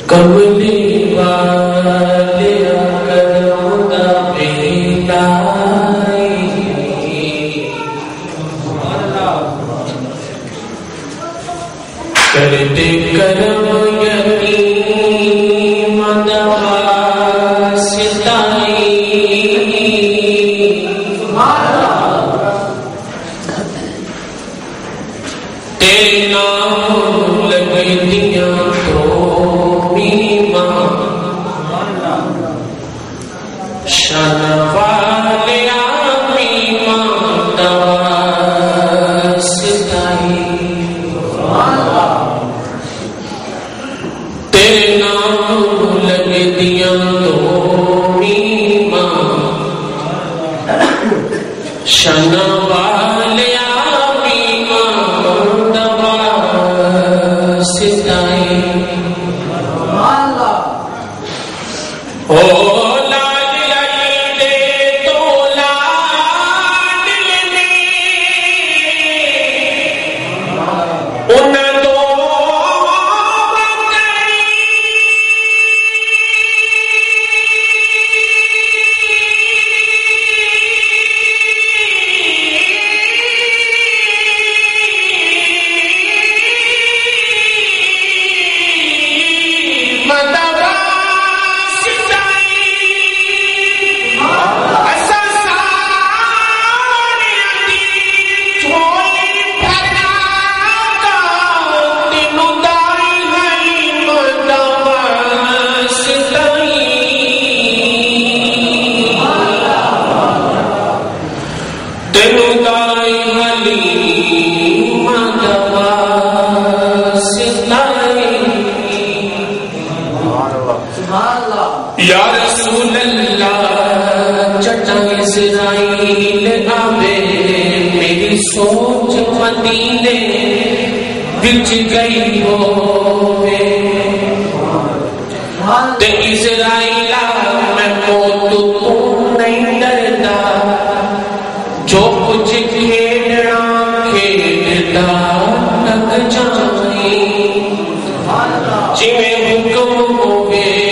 کملی والے کرم دا بیٹائی کرتے کرم یتیم دواستائی تیرے نام لگے دیا تو میماں شان والے میماں دواستائی تیرے نام لگے دیا تو میماں شان والے یا رسول اللہ چٹا اسرائیل آوے میری سوچ مدینے بچ گئی ہوئے تے اسرائیل میں موت تو نہیں ڈردا جو کچھ کھیلنا کھیلتا لگ جائیں جی میں حکم ہوئے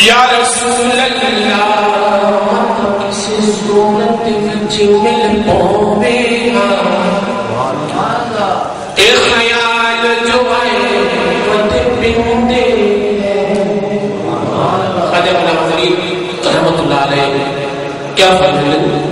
یا رسول اللہ کسی صورت وچ مل پوے اے خیال جو ہے مت پندے خواجہ غلام فرید رحمۃ اللہ علیہ کیا فرماتے ہیں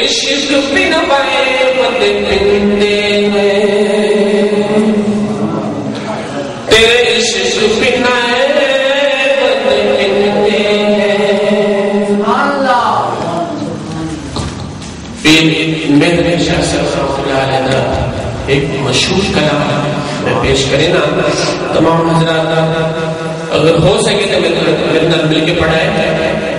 عشق بن پائے بندے پندے ہیں تیرے عشق بن آئے بندے پندے ہیں اللہ پھر میرے شاہ صاحب اللہ ایک مشہور کلام میں پیش کریں نا تمام حضرات اگر ہو سکے تو میرے نال مل کے پڑھائیں